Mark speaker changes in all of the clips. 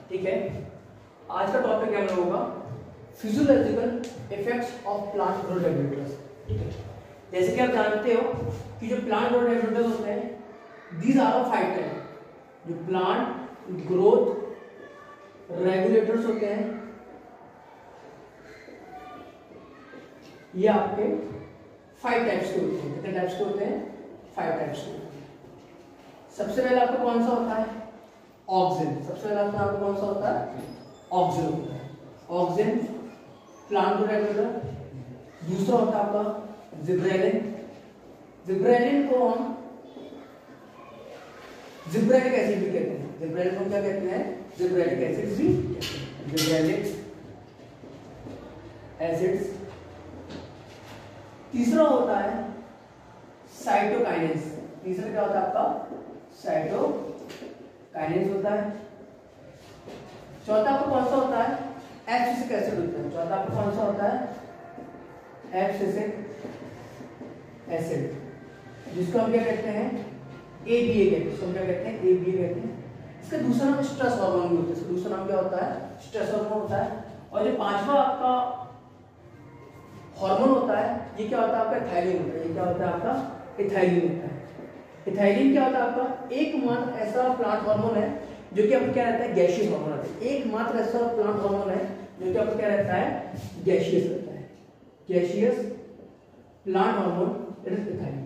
Speaker 1: ठीक है। आज का टॉपिक है हम लोगों का physiological effects of plant growth regulators. ठीक है, जैसे कि आप जानते हो कि जो प्लांट ग्रोथ रेगुलेटर्स होते हैं दीज आर ऑफ 5 टाइप। जो प्लांट ग्रोथ रेगुलेटर्स होते हैं ये आपके 5 टाइप्स के होते हैं। कितने टाइप्स के होते हैं? 5 टाइप्स के होते हैं। सबसे पहले आपका कौन सा होता है? ऑक्सिन। सबसे पहले आपका कौन सा होता है? ऑक्सिन होता है। Auxin plant growth regulator. दूसरा होता है आपका जिब्रेलिन। जिब्रेलिन को हम जिब्रेलिक एसिड भी कहते हैं। जिब्रेलिन को क्या कहते हैं? जिब्रेलिक एसिड भी कहते हैं। Gibberellic acids. तीसरा होता है साइटोकाइनेस। तीसरा क्या होता है आपका? साइटोकाइनेस होता है। चौथा आपका कौन सा होता है? एब्सिसिक एसिड होता है। चौथा आपका कौन सा होता है? एब्सिसिक एसिड, जिसको हम क्या कहते हैं? ABA कहते हैं। इसको हम क्या कहते हैं? ABA कहते हैं। इसका दूसरा नाम स्ट्रेस हार्मोन भी होता है। इसका दूसरा नाम क्या होता है? स्ट्रेस हार्मोन होता है। और जो पांचवा आपका हार्मोन होता है ये क्या होता है आपका? इथाइलिन होता है। ये क्या होता है आपका? इथाइलिन होता है। इथाइलिन क्या होता है आपका? एकमात्र ऐसा प्लांट हार्मोन है जो कि आपको क्या रहता है? गैसियस हार्मोन रहता है। एकमात्र ऐसा प्लांट हार्मोन है जो कि आपको क्या रहता है? गैसियस रहता है। Gaseous plant hormone it is ethylene.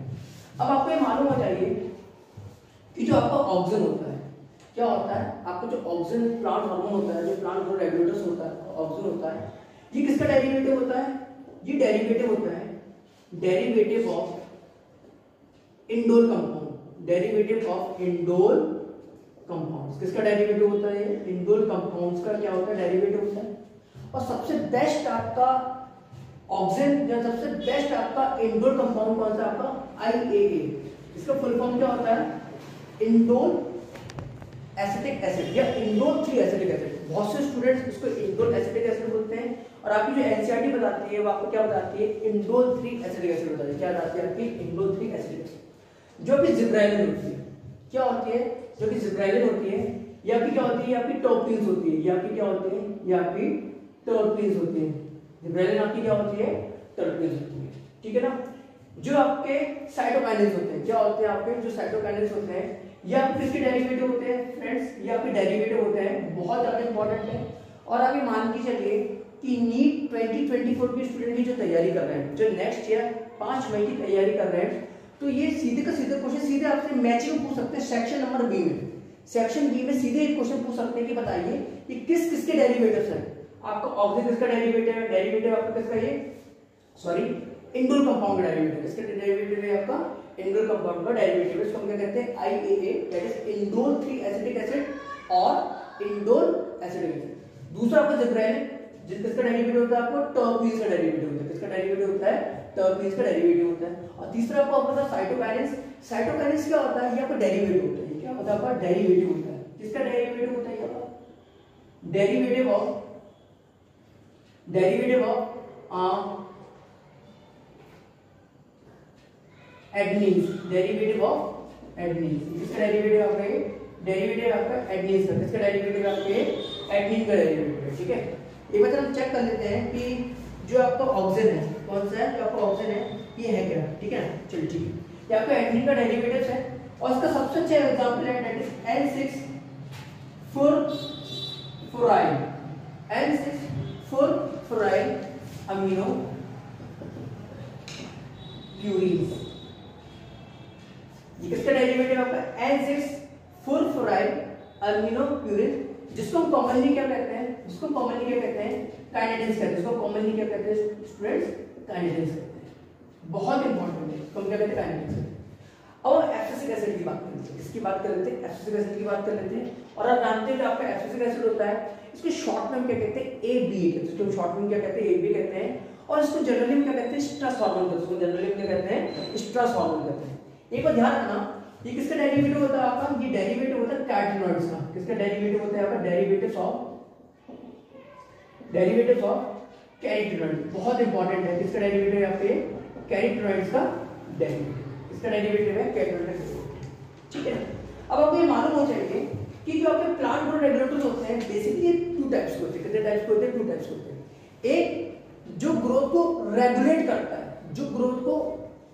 Speaker 1: अब आपको ये मालूम हो जाइए कि जो आपका ऑक्सिन होता है क्या होता है? आपको जो ऑक्सिन प्लांट हार्मोन होता है, जो प्लांट ग्रोथ रेगुलेटर्स होता है, ऑक्सिन होता है, ये किसका डेरिवेटिव होता है? ये डेरिवेटिव होता है derivative of indole compound. Derivative of indole compounds. किसका डेरिवेटिव होता है? इंडोल कंपाउंड्स का क्या होता है? डेरिवेटिव होता है। और सबसे बेस्ट आपका ऑक्सिन या सबसे बेस्ट आपका इंडोल कंपाउंड कौन सा? आपका IAA। इसका फुल फॉर्म क्या होता है? इंडोल एसिटिक एसिड या इंडोल 3 एसिटिक एसिड। बहुत से स्टूडेंट्स इसको इंडोल एसिटिक एसिड बोलते हैं और आपकी जो NCERT बताती है वो आपको क्या बताती है? इंडोल 3 एसिटिक एसिड बताती है। क्या बताती है आपकी? Indole 3 acetic acid. जो कि जिब्रेलिन होती है। क्या होती है? जो कि जिब्रेलिन होती है ये आपकी क्या होती है? ये आपकी टर्पीन्स होती है। ये आपकी क्या होती है? ये आपकी टर्पीन्स होती है। जिब्रेलिन आपकी क्या होती है? टर्पीन्स होती है। ठीक है ना। जो आपके साइटोकाइनेस होते हैं क्या होते हैं? आपके जो साइटोकाइनेस होते हैं ये आपके किसके डेरिवेटिव होते हैं फ्रेंड्स? ये आपके डेरिवेटिव होते हैं। बहुत ज्यादा इंपॉर्टेंट है। और अभी मान के चलिए कि नीट 2024 की स्टूडेंट की जो तैयारी कर रहे हैं, जो नेक्स्ट ईयर 5 मई की तैयारी कर रहे हैं, तो ये सीधे का सीधे क्वेश्चन सीधे आपसे मैचिंग पूछ सकते हैं सेक्शन नंबर बी में। सेक्शन बी में सीधे एक क्वेश्चन पूछ सकते हैं कि बताइए कि किस किसके डेरिवेटिव्स हैं। आपका ऑक्सिन किसका डेरिवेटिव है? डेरिवेटिव आपका किसका? ये सॉरी इंडोल कंपाउंड का डेरिवेटिव। किसका डेरिवेटिव है? आपका इंडोल कंपाउंड का डेरिवेटिव। इसको हम क्या कहते हैं? IAA, that is indole 3 acetic acid और इंडोल एसिटिक एसिड। दूसरा आपका जिब्रेलिन, जिसका डेरिवेटिव होता है आपको टर्पीन्स का डेरिवेटिव होता है। किसका डेरिवेटिव होता है? टर्पीन्स का डेरिवेटिव होता है। और तीसरा आपको होता है साइटोकाइनेस। साइटोकाइनेस क्या होता है? ये आपका डेरिवेटिव होता है। क्या होता है? आपका डेरिवेटिव होता है। किसका डेरिवेटिव होता है? आपका derivative of adenines. Derivative of adenines. किसका डेरिवेटिव आपका? ये डेरिवेटिव आपका एडनीन्स का। किसका डेरिवेटिव आपके? एडनीन का डेरिवेटिव है। ठीक है, एक बार हम चेक कर लेते हैं कि जो आपका ऑक्सिन है कौन सा है? जो आपका ऑक्सिन है ये है क्या? ठीक है ना। चलिए ठीक है, ये आपका एडनीन का डेरिवेटिव है और इसका सबसे अच्छा एग्जांपल है दैट इज N6-फुराइल। N6-फुराइल अमीनो प्यूरिन। ये किसका डेरिवेटिव आपका? N6-फुराइल अमीनो प्यूरिन, जिसको हम कॉमनली क्या कहते हैं? जिसको कॉमनली क्या कहते हैं? काइनेटिन्स कहते हैं। इसको कॉमनली क्या कहते हैं स्टूडेंट्स? काइनेटिन्स कहते हैं। बहुत इंपॉर्टेंट है। तो हम क्या कहते हैं? काइनेटिन्स कहते हैं। अब एब्सिसिक एसिड की बात कर लेते हैं। इसकी बात कर लेते हैं, एब्सिसिक एसिड की बात कर लेते हैं। और आप जानते हैं जो आपका एब्सिसिक एसिड होता है इसको शॉर्ट में हम क्या कहते हैं? ABA कहते हैं। इसको शॉर्ट में क्या कहते हैं? ABA कहते हैं। और इसको जनरली हम क्या कहते हैं? स्ट्रेस हार्मोन कहते हैं। इसको जनरली क्या कहते हैं? स्ट्रेस हार्मोन कहते हैं। एक बार ध्यान रखना, ये किसका डेरिवेटिव होता है आपका? ये डेरिवेटिव होता है कैरोटीनॉइड्स का। किसका डेरिवेटिव होता है आपका? Derivative of carotenoid. बहुत इंपॉर्टेंट है। किसका डेरिवेटिव है आपके? कैरोटीनॉइड्स का डेरिवेटिव। इसका डेरिवेटिव है कैरोटीनॉइड। ठीक है, अब आपको ये मालूम हो चाहिए कि जो आपके प्लांट ग्रोथ रेगुलेटर्स होते हैं बेसिकली कितने टाइप्स के होते हैं? 2 टाइप्स के होते हैं। एक जो ग्रोथ को रेगुलेट करता है, जो ग्रोथ को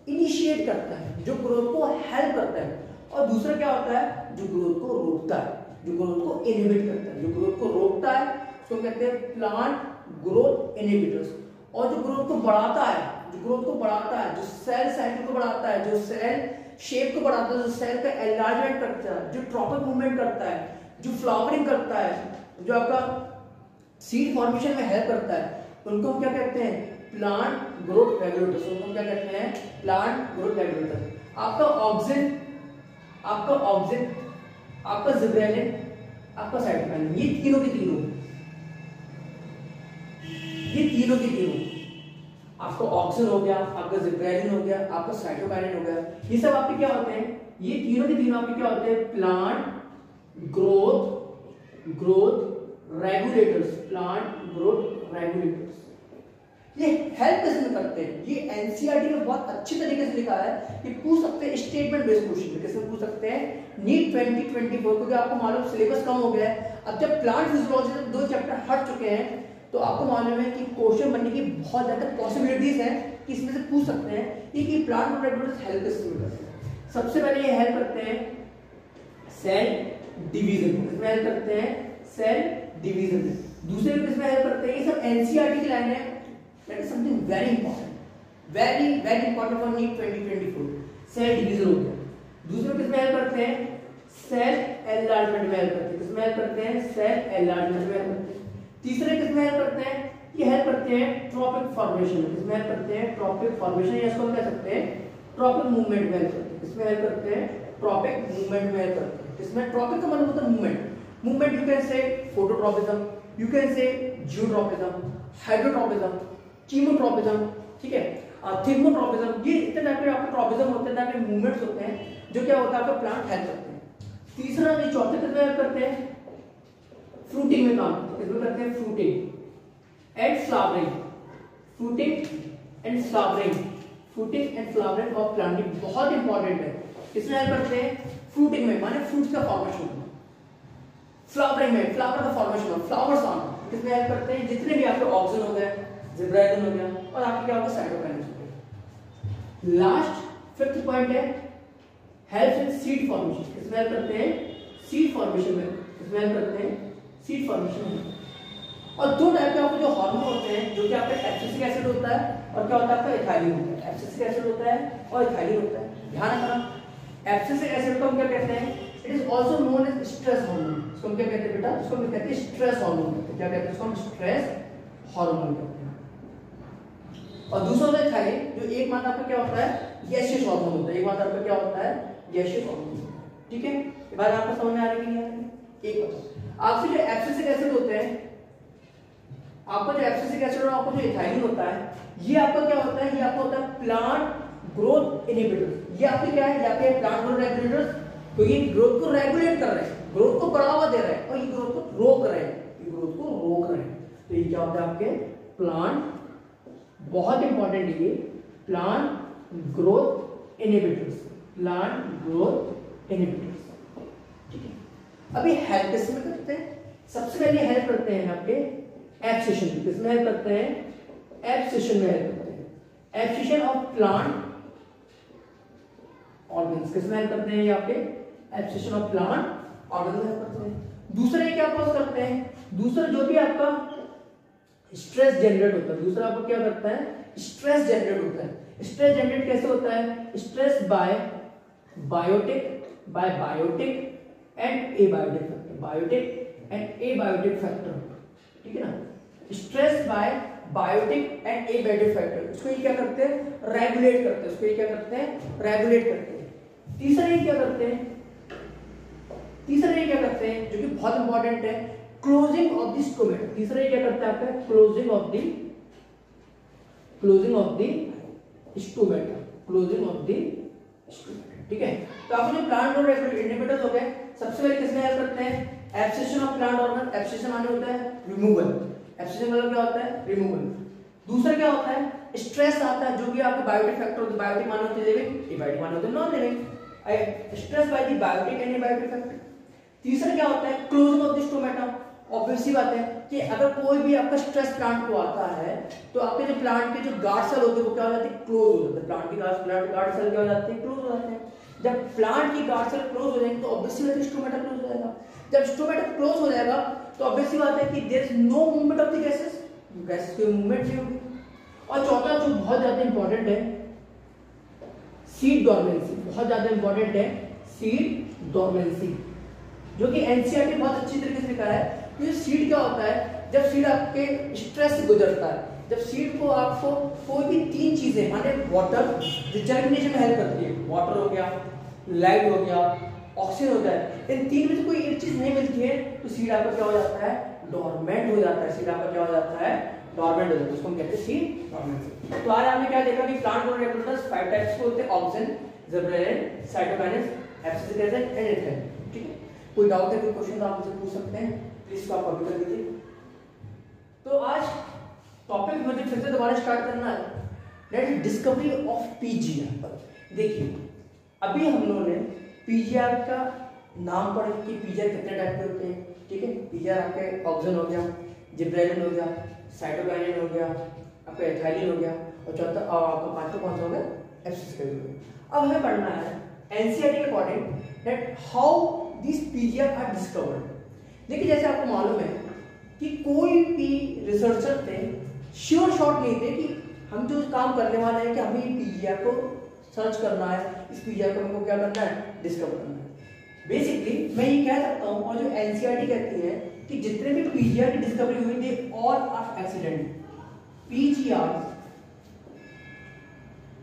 Speaker 1: इनिशिएट करता है, जो ग्रोथ को हेल्प करता है, और दूसरा क्या होता है? जो ग्रोथ को रोकता है, जो ग्रोथ को इनहिबिट करता है। जो ग्रोथ को रोकता है उसको कहते हैं प्लांट ग्रोथ इनहिबिटर्स, और जो ग्रोथ को बढ़ाता है, जो ग्रोथ को बढ़ाता है, जो सेल साइकिल को बढ़ाता है, जो सेल शेप को बढ़ाता है, जो सेल का एनलार्जमेंट करता है, जो ट्रॉपिक मूवमेंट करता है, जो फ्लावरिंग करता है, जो आपका सीड फॉर्मेशन में हेल्प करता है, उनको हम क्या कहते हैं? Plant growth regulators. उनको क्या कहते हैं? Plant growth regulator. आपका ऑक्सिन, आपका जिब्रेलिन, आपका साइटोकाइनिन, ये तीनों की तीनों आपका ऑक्सिन हो गया, आपका जिब्रेलिन हो गया, आपका साइटोकाइनिन हो गया, ये सब आपके क्या होते हैं? ये तीनों के तीनों आपके क्या होते हैं? Plant growth regulators. Plant growth regulators ये हेल्प किसमें करते हैं? ये एनसीईआरटी में बहुत अच्छी तरीके से लिखा है कि पूछ सकते हैं स्टेटमेंट बेस्ड क्वेश्चन, किसमें पूछ सकते हैं? नीट 2024, क्योंकि आपको मालूम सिलेबस कम हो गया है। अब जब प्लांट फिजियोलॉजी से 2 चैप्टर हट चुके हैं तो आपको मालूम है कि क्वेश्चन बनने की बहुत ज्यादा पॉसिबिलिटीज है कि इसमें से पूछ सकते हैं कि प्लांट रेगुलेटर्स हेल्प किसमें करते हैं। सबसे पहले ये हेल्प करते हैं सेल डिवीजन में, इसमें हेल्प करते हैं सेल डिवीजन में। दूसरे किसमें हेल्प करते हैं? ये सब एनसीईआरटी की लाइन है, that is something very important, very important for NEET 2024। Cell division हो गया। दूसरे किसमें हेल्प करते हैं? सेल एनलार्जमेंट में हेल्प करते हैं। किसमें हेल्प करते हैं? सेल एनलार्जमेंट में हेल्प करते हैं। तीसरे किसमें हेल्प करते हैं? ये हेल्प करते हैं ट्रॉपिक फॉर्मेशन में। किसमें हेल्प करते हैं? ट्रॉपिक फॉर्मेशन, या इसको हम कह सकते हैं ट्रॉपिक मूवमेंट में हेल्प करते हैं। किसमें हेल्प करते हैं? ट्रॉपिक मूवमेंट में हेल्प करते हैं। इसमें ट्रॉपिक का मतलब होता है मूवमेंट। यू कैन से फोटोट्रॉपिज्म, यू कैन से जियोट्रॉपिज्म, हाइड्रोट्रॉपिज्म, कीमोट्रॉपिज्म, ठीक है, थिग्मोट्रॉपिज्म, ये इतने टाइप के आपके ट्रॉपिज्म होते हैं, टाइप के मूवमेंट्स होते हैं जो क्या होता है आपका प्लांट हेल्प करते हैं। तीसरा ये चौथे किसमें हेल्प करते हैं? फ्रूटिंग में काम करते हैं। किसमें करते हैं? Fruiting and flowering. Fruiting and flowering of plant बहुत इंपॉर्टेंट है। किसमें हेल्प करते हैं? फ्रूटिंग में, माने फ्रूट्स का फॉर्मेशन होना। फ्लावरिंग में, फ्लावर का फॉर्मेशन होना, फ्लावर्स आना। किसमें हेल्प करते हैं? जितने भी आपके ऑक्सिन हो गए, जिब्रेलिन हो गया, और आपके क्या होगा? साइटोकाइनिन हो गया। लास्ट 5th पॉइंट है हेल्प इन सीड फॉर्मेशन। किसमें हेल्प करते हैं? सीड फॉर्मेशन में। किसमें हेल्प करते हैं? सीड फॉर्मेशन में। और 2 टाइप के आपके जो हार्मोन होते हैं, जो कि आपका एब्सिसिक एसिड होता है और क्या होता है आपका एथाइलिन होता है। एब्सिसिक एसिड होता है और एथाइलिन होता है। ध्यान रखना, एब्सिसिक एसिड को हम क्या कहते हैं? It is also known as stress hormone. इसको हम क्या कहते हैं बेटा? इसको हम कहते हैं स्ट्रेस हार्मोन। क्या कहते हैं इसको? हम स्ट्रेस हार्मोन कहते हैं। और दूसरा होता है एथाइलिन, जो एक मात्रा आपका क्या होता है? गैसियस हार्मोन होता है। एक मात्रा आपका क्या होता है? Gaseous hormone. ठीक है, ये बात आपको समझ में आ रही है कि नहीं आ रही? एक बात आपसे, जो एब्सिसिक एसिड होते हैं, आपका जो एब्सिसिक एसिड और आपका जो एथाइलिन होता है, ये आपका क्या होता है? ये आपका होता है प्लांट ग्रोथ इनहिबिटर्स। ये आपके क्या है? ये आपके प्लांट ग्रोथ रेगुलेटर्स, तो ये ग्रोथ को रेगुलेट कर रहे हैं, ग्रोथ को बढ़ावा दे रहे हैं, और ये ग्रोथ को रोक रहे हैं, ये ग्रोथ को रोक रहे हैं। तो ये क्या होता है आपके प्लांट, बहुत इंपॉर्टेंट है ये, plant growth inhibitors. Plant growth inhibitors, ठीक है। अभी हेल्प किसमें करते हैं? सबसे पहले हेल्प करते हैं आपके एब्सिशन में। किसमें हेल्प करते हैं? एब्सिशन में हेल्प करते हैं। Abscission of plant organs. किसमें हेल्प करते हैं? ये आपके एब्सिशन ऑफ प्लांट ऑर्गन में हेल्प करते हैं। दूसरा ये क्या कॉज करते हैं? दूसरा जो भी आपका स्ट्रेस जनरेट होता है, दूसरा आपको क्या करता है? स्ट्रेस जनरेट होता है। स्ट्रेस जनरेट कैसे होता है? Stress by biotic and abiotic factor. Biotic and abiotic factor, ठीक है ना? Stress by biotic and abiotic factor, इसको ये क्या करते हैं? रेगुलेट करते हैं। इसको ये क्या करते हैं? रेगुलेट करते हैं। तीसरा ये क्या करते हैं? जो कि बहुत इंपॉर्टेंट है, क्लोजिंग ऑफ द स्टोमेटा। तीसरा ये क्या करता है आपका? Closing of the stomata. ठीक है, तो आपने जो प्लांट ग्रोथ इनहिबिटर्स हो गए, सबसे पहले किसमें हेल्प करते हैं? Abscission of plant organ. Abscission माने होता है रिमूवल। एब्सिशन मतलब क्या होता है? रिमूवल। दूसरा क्या होता है? स्ट्रेस आता है, जो कि आपके बायोटिक फैक्टर होते हैं। बायोटिक माने होते हैं लिविंग, एबायोटिक माने होते हैं non living. Stress by the biotic and abiotic factor. तीसरा क्या होता है? Closing of the stomata. Obviously बात है कि अगर कोई भी आपका स्ट्रेस प्लांट को आता है तो आपके जो प्लांट के जो गार्ड सेल होते हैं वो क्या हो जाते हैं, क्लोज हो जाते हैं। प्लांट की गार्ड सेल क्या हो जाते हैं, क्लोज हो जाते हैं। जब प्लांट की गार्ड सेल क्लोज हो जाएंगे तो ऑब्वियसली बात है स्टोमेटा क्लोज हो जाएगा। जब स्टोमेटा क्लोज हो जाएगा तो ऑब्वियसली बात है कि there is no movement of the gases, gases की मूवमेंट नहीं होगी। और चौथा जो बहुत ज्यादा इंपॉर्टेंट है, सीड डॉर्मेंसी, बहुत ज्यादा इंपॉर्टेंट है सीड डॉर्मेंसी, जो कि एनसीईआरटी बहुत अच्छी तरीके से लिखा है। तो सीड क्या होता है, जब सीड आपके स्ट्रेस से गुजरता है, जब सीड को आपको कोई भी तीन चीजें माने वाटर जो जर्मिनेशन में हेल्प करती है, वाटर हो गया, लाइट हो गया, ऑक्सीजन होता है, इन तीन में से कोई एक चीज नहीं मिलती है तो सीड आपका क्या हो जाता है, डॉर्मेंट हो जाता है। सीड आपका क्या हो जाता है, डॉर्मेंट हो जाता है, उसको हम कहते हैं सीड डॉर्मेंसी। तो आज आपने क्या देखा कि प्लांट ग्रोथ रेगुलेटर्स 5 टाइप्स के होते हैं, auxin, gibberellin, cytokinins, abscisic acid and ethene. ठीक है, कोई डाउट है, कोई क्वेश्चन तो आप मुझे पूछ सकते हैं, प्लीज आप कॉपी कर लीजिए। तो आज टॉपिक मुझे फिर से दोबारा स्टार्ट करना है, that is discovery of PGR पर। देखिए अभी हम लोगों ने पीजीआर का नाम पढ़ा कि पीजीआर कितने टाइप के होते हैं। ठीक है, पीजीआर आपके ऑक्सिन हो गया, जिब्रेलिन हो गया, साइटोकाइनिन हो गया, आपका एथाइलिन हो गया, और चौथा आपका पांचवा कौन सा हो गया, एब्सिसिक एसिड हो गया। अब हमें पढ़ना है एनसीईआरटी के according that how this PGR are discovered. देखिए जैसे आपको मालूम है कि कोई भी रिसर्चर थे श्योर शॉट नहीं थे कि हम जो काम करने वाले हैं कि हमें पीजीआर को सर्च करना है, इस पीजीआर को हमको क्या करना है, डिस्कवर करना है। बेसिकली मैं ये कह सकता हूँ, और जो एनसीईआरटी कहती है कि जितने भी पीजीआर की डिस्कवरी हुई थी all are accident, PGR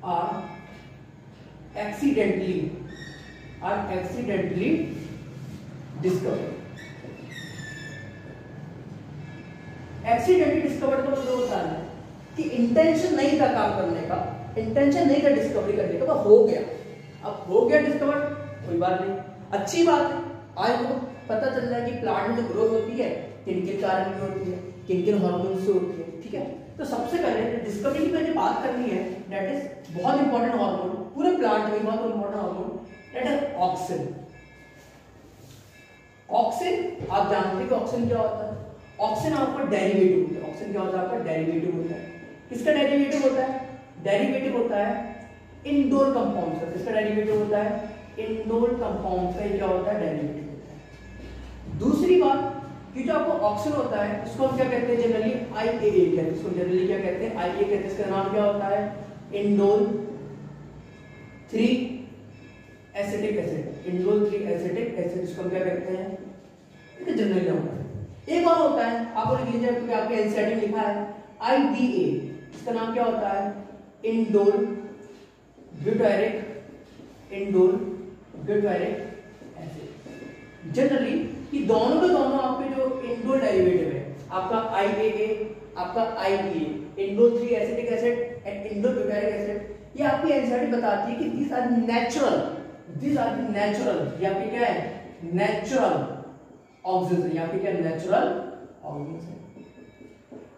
Speaker 1: are accidentally discovered. Accidentally discovered का मतलब होता है कि इंटेंशन नहीं था काम करने का, इंटेंशन नहीं था डिस्कवरी करने का, तो हो गया। अब हो गया डिस्कवर्ड, कोई बात नहीं, अच्छी बात है। आज हमको पता चल रहा है कि प्लांट में जो ग्रोथ होती है किन किन कारण की होती है, किन किन हार्मोन से होती है। ठीक है, तो सबसे पहले डिस्कवरी की मैंने बात करनी है, दैट इज बहुत इंपॉर्टेंट हार्मोन पूरे प्लांट में, बहुत important hormone, that is auxin. Auxin आप जानते हैं कि ऑक्सिन क्या होता है, ऑक्सिन आपका डेरिवेटिव होता है। ऑक्सिन क्या होता है, आपका डेरिवेटिव होता है। किसका डेरिवेटिव होता है, डेरिवेटिव होता है इंडोल कंपाउंड का। किसका डेरिवेटिव होता है, इंडोल कंपाउंड का क्या होता है, डेरिवेटिव होता है। दूसरी बात कि जो आपको ऑक्सिन होता है उसको हम क्या कहते हैं, जनरली आईएए कहते हैं, इसको जनरली क्या कहते हैं, आईए कहते हैं। इसका नाम क्या होता है, indole 3 acetic acid, indole 3 acetic acid, इसको हम क्या कहते हैं, इसका जनरली नाम होता है। एक और होता है, आप लिख लीजिए क्योंकि आपके एनसीईआरटी में लिखा है आईडीए, इसका नाम क्या होता है, indole butyric, indole butyric acid. Generally कि दोनों के दोनों आपके जो इंडोल डेरिवेटिव है, आपका आईएए, आपका IDA, indole 3 acetic acid and indole butyric acid, ये आपकी एनसीईआरटी बताती है कि these are natural, these are the natural, ये आपके क्या है, नेचुरल ऑक्सीजन, यहाँ पे क्या नेचुरल ऑक्सीजन है।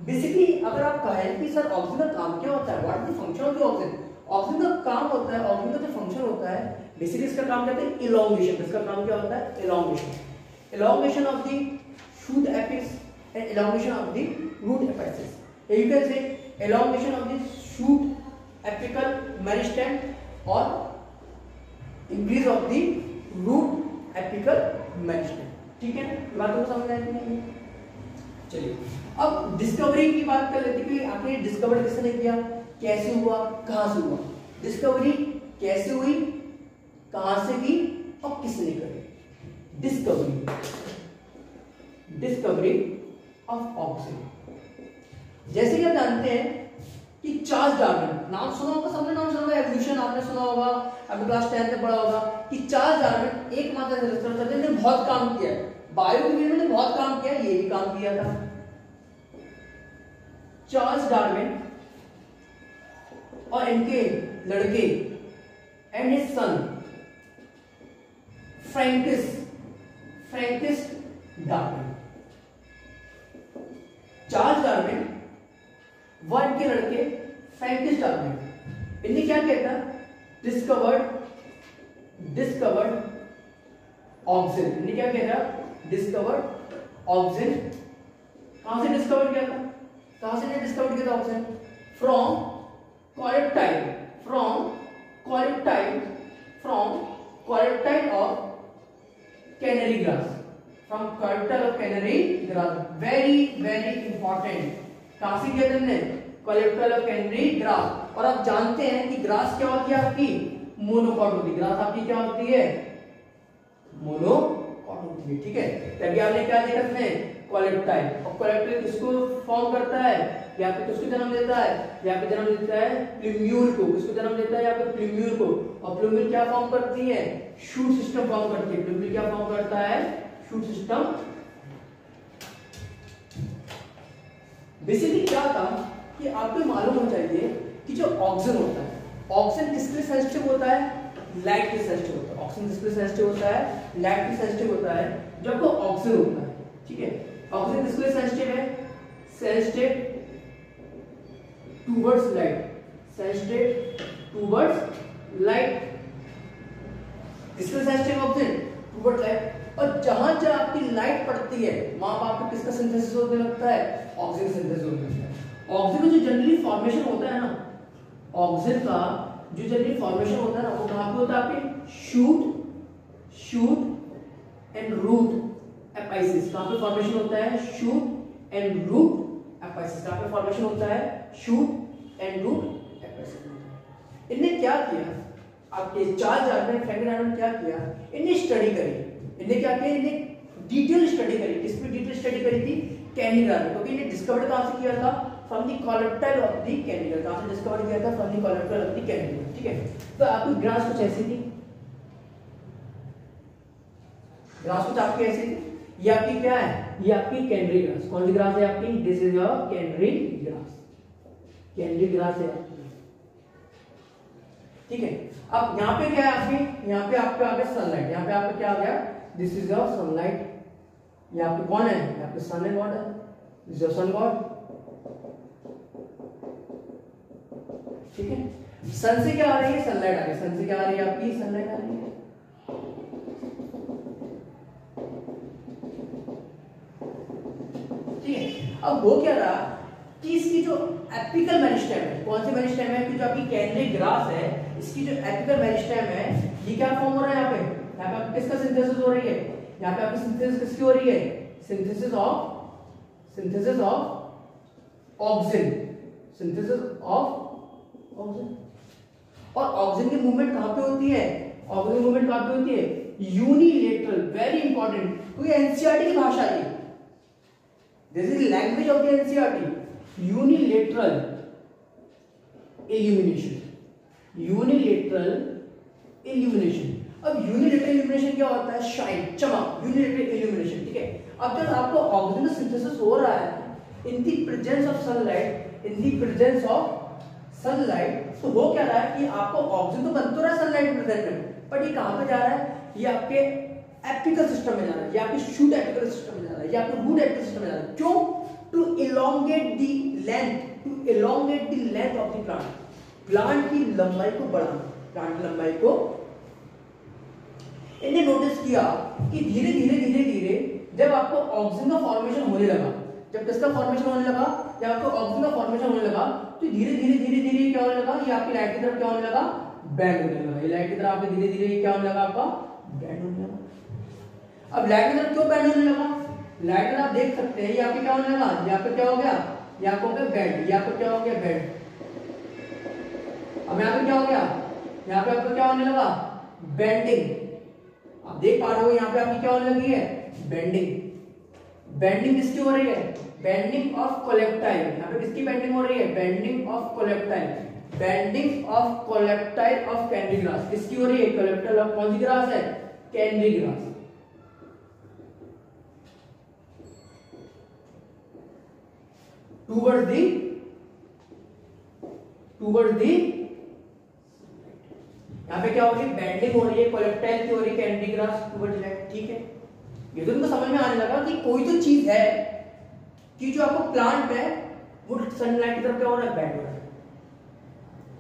Speaker 1: बेसिकली अगर आप कहें कि सर ऑक्सीजन का काम क्या होता है, what is the function of the oxygen, oxygen का काम होता है, ऑक्सीजन का जो फंक्शन होता है बेसिकली इसका काम कहते हैं इलॉन्गेशन। इसका काम क्या होता है, elongation, elongation of the shoot apex and elongation of the root apex. You can say elongation of the shoot apical meristem और increase of the root apical meristem. ठीक है, बात को समझ आएगी नहीं। चलिए अब डिस्कवरी की बात कर लेते हैं कि आखिर डिस्कवर किसने किया, कैसे हुआ, कहां से हुआ। डिस्कवरी कैसे हुई, कहां से की और किसने करी। Discovery, discovery of oxygen. जैसे कि आप जानते हैं कि चार्ल्स डार्विन, नाम सुना होगा सबने, नाम सुना होगा, एवोल्यूशन आपने सुना होगा, आपने क्लास 10 में पढ़ा होगा कि चार्ल्स डार्विन एकमात्र रिसर्चर थे जिन्होंने बहुत काम किया है, बायो के फील्ड में बहुत काम किया, ये भी काम किया था। चार्ल्स डार्विन और इनके लड़के and his son Francis Darwin. Charles Darwin व इनके लड़के फ्रैंकिस डार्विन, इन्हें क्या कहता है, डिस्कवर्ड ऑक्सीजन। इन्हें क्या कहता है, डिस्कवर्ड ऑक्सीजन कहां से डिस्कवर किया था, कहां से डिस्कवर किया था oxygen? From coleoptile, from coleoptile of canary grass, from coleoptile of canary grass. Very very important, कहां से किया था हमने? Coleoptile of canary grass. और आप जानते हैं कि ग्रास क्या होती है आपकी? मोनोकॉट होती है। ग्रास आपकी क्या होती है? मोनोकॉट होती है, ठीक है। तभी आपने क्या देखा इसमें? कोलेप्टाइल। और कोलेप्टाइल किसको फॉर्म करता है? या फिर किसको जन्म देता है? या फिर जन्म देता है प्लूम्यूल को। किसको जन्म देता है? या फिर प्लूम्यूल को। और प्लूम्यूल क्या फॉर्म करती है? शूट सिस्टम फॉर्म करती है। प्लूम्यूल क्या फॉर्म करता है? Shoot system. बेसिकली क्या था कि आपको मालूम होना चाहिए कि जो ऑक्सीजन होता है, ऑक्सीजन किसके लिए सेंसिटिव होता है? लाइट के सेंसिटिव होता है। ऑक्सीजन किसके लिए सेंसिटिव होता है? लाइट के सेंसिटिव होता है। जब वो ऑक्सीजन होता है, ठीक है, ऑक्सीजन किसके लिए सेंसिटिव है? Sensitive towards light, sensitive towards light. किसके लिए सेंसिटिव ऑक्सीजन? Towards light. और जहां जहां आपकी लाइट पड़ती है वहां पर आपको किसका सिंथेसिस होने लगता है? ऑक्सीजन सिंथेसिस होने लगता है। ऑक्सीजन का जो जनरली फॉर्मेशन होता है ना, ऑक्सीजन का जो जनरली फॉर्मेशन होता है ना, वो कहां पे होता है आपके? Shoot and root apices. कहां पे फॉर्मेशन होता है? Shoot and root apices. कहां पे फॉर्मेशन होता है? Shoot and root apices. इनने क्या किया? आपके चार्ल्स डार्विन, फ्रैंकलिन डार्विन ने क्या किया? इन्हें स्टडी करी। इन्हें क्या किया? इन्हें डिटेल स्टडी करी। किस पे डिटेल स्टडी करी थी? Canary grass. क्योंकि इन्हें डिस्कवर कहां से किया था? From the coleoptile of the canary grass. कहां से डिस्कवर किया था? From the coleoptile of the canary grass, ठीक है। तो आपकी ग्रास कुछ ऐसी थी, ग्रास कुछ आपकी ऐसी थी। ये आपकी क्या है? ये आपकी कैनरी ग्रास। कौन सी ग्रास है आपकी? This is your canary grass. Canary grass है आपकी, ठीक है। अब यहाँ पे क्या है आपके? यहाँ पे आपके आ गया सनलाइट। यहाँ पे आपका क्या आ गया? This is your sunlight. यहाँ पे कौन है? यहाँ पे सन एंड गॉड है। This is your sun god, ठीक है। सन से क्या आ रही है? सनलाइट आ रही है। सन से क्या आ रही है आपकी? सनलाइट आ रही है। ठीक है। अब वो क्या रहा कि इसकी जो एपिकल मेरिस्टेम है, कौन सी मेरिस्टेम है? कि जो आपकी कैनरी ग्रास है, इसकी जो एपिकल मेरिस्टेम है, ये क्या फॉर्म हो रहा है यहाँ पे? यहाँ पे किसका सिंथेसिस हो रही है? यहाँ पे आपकी सिंथेसिस किसकी हो रही है? Synthesis of oxygen, synthesis of oxygen. और ऑक्सीजन की मूवमेंट कहां पे होती है? ऑक्सीजन की मूवमेंट कहां पे होती है? यूनिलेटरल। वेरी इंपॉर्टेंट, क्योंकि एनसीईआरटी की भाषा है, this is language of the NCERT. Unilateral illumination, unilateral illumination. अब यूनिलेटरल इल्यूमिनेशन क्या होता है? शाइन, चमक, यूनिलेटरल इल्यूमिनेशन, ठीक है। अब जब आपको ऑक्सीजन का सिंथेसिस हो रहा है in the presence of sunlight, in the presence of sunlight, तो हो क्या रहा है कि आपको ऑक्सीजन तो बन तो रहा है सनलाइट प्रेजेंट में, बट ये कहां पे जा रहा है? ये आपके एपिकल सिस्टम में जा रहा है, ये आपके शूट एपिकल सिस्टम में जा रहा है, ये आपके रूट एपिकल सिस्टम में जा रहा है। क्यों? To elongate the length, to elongate the length of the plant. Plant की लंबाई को बढ़ाना, प्लांट की लंबाई को। इन्हें नोटिस किया कि धीरे धीरे धीरे धीरे जब आपको ऑक्सीजन का फॉर्मेशन होने लगा, जब किसका फॉर्मेशन होने लगा? जब आपको ऑक्सीजन का फॉर्मेशन होने लगा, तो धीरे धीरे धीरे धीरे क्या होने लगा? ये आपकी लाइट की तरफ क्या होने लगा? बैंड होने लगा। ये लाइट की तरफ आपके धीरे धीरे क्या होने लगा? आपका बैंड होने लगा। अब लाइट की तरफ क्यों बैंड होने लगा? लाइट की तरफ आप देख सकते हैं, ये आपके क्या होने लगा? ये आपका क्या हो गया? ये आपको हो गया बैंड, ये आपको क्या हो गया? बैंड। अब यहाँ पे क्या हो गया? यहाँ पे आपको क्या होने लगा? बेंडिंग। आप देख पा रहे हो यहाँ पे आपकी क्या होने लगी है? बेंडिंग। बेंडिंग किसकी हो रही है? Bending of coleoptile. यहाँ पे किसकी बेंडिंग हो रही है? Bending of coleoptile. Bending of coleoptile of canary grass किसकी हो रही है? कोलेप्टाइल ऑफ कौन सी ग्रास है? Canary grass. टूवर्ड्स दी यहाँ पे क्या हो रही है? बेंडिंग हो रही है, कोलेप्टाइल की हो रही है, कैनरी ग्रास टूवर्ड्स लाइट, ठीक है। ये तो उनको समझ में आने लगा कि कोई तो चीज है कि जो आपको प्लांट है वो सनलाइट की तरफ क्या हो रहा है? बैंड हो रहा है।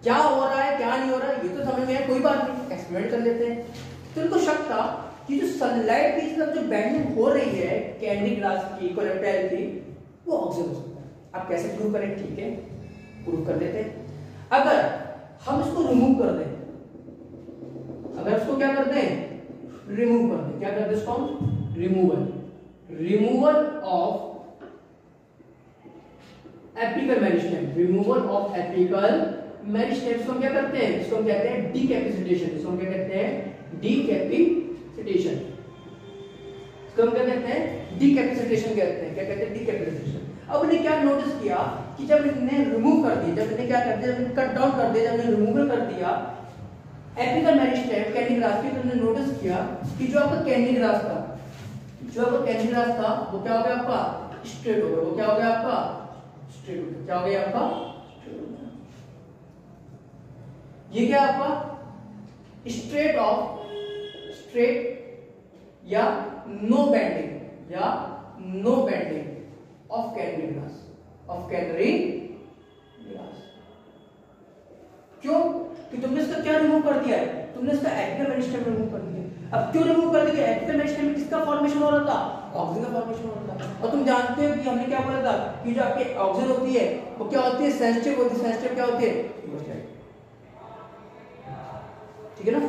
Speaker 1: क्या हो रहा है क्या नहीं हो रहा है ये तो समझ में है, कोई बात नहीं, एक्सपेरिमेंट कर लेते हैं। तो उनको शक था कि जो सनलाइट की तरफ जो बेंडिंग हो रही है कैंडी ग्लास की कोलेप्टाइल की, वो ऑक्सीजन हो सकता है। आप कैसे प्रूव करें? ठीक है, प्रूव कर देते हैं। अगर हम इसको रिमूव कर दें, अगर इसको क्या कर दें? रिमूव कर दें। क्या कर दें इसको हम? Removal of apical meristem, removal of apical meristem. इसको हम क्या करते हैं? इसको हम कहते हैं डीकैपेसिटेशन। इसको हम क्या कहते हैं? डीकैपेसिटेशन। इसको हम क्या कहते हैं? डीकैपेसिटेशन कहते हैं। क्या कहते हैं? डीकैपेसिटेशन। अब इन्हें क्या नोटिस किया कि जब इन्हें रिमूव कर दिया, जब इन्हें क्या कर दिया, जब इन्हें कट डाउन कर दिया, जब इन्हें रिमूवल कर दिया एपिकल मेरिस्टेम कैंडी ग्लास की, तो इन्हें नोटिस किया कि जो आपका कैंडी ग्लास था, जो आपका कैंडी ग्लास था, वो क्या हो गया आपका? स्ट्रेट हो गया। वो क्या हो गया आपका? स्ट्रेट हो गया। क्या हो गया आपका? स्ट्रेट हो गया। ये क्या आपका? स्ट्रेट या नो बेंडिंग, या no bending of candy glass, of candy glass. क्यों? कि तुमने इसका क्या रिमूव कर दिया है? तुमने इसका एपिकल मेरिस्टेम रिमूव कर दिया। अब क्यों रिमूव कर दिया? एपिकल मेरिस्टेम में किसका फॉर्मेशन हो रहा था? ऑक्सीजन का फॉर्मेशन हो रहा था। और तुम जानते हो कि हमने क्या बोला था कि जो आपकी ऑक्सीजन होती है वो क्या होती है? सेंसिटिव होती है। सेंसिटिव क्या होती है? ठीक है ना?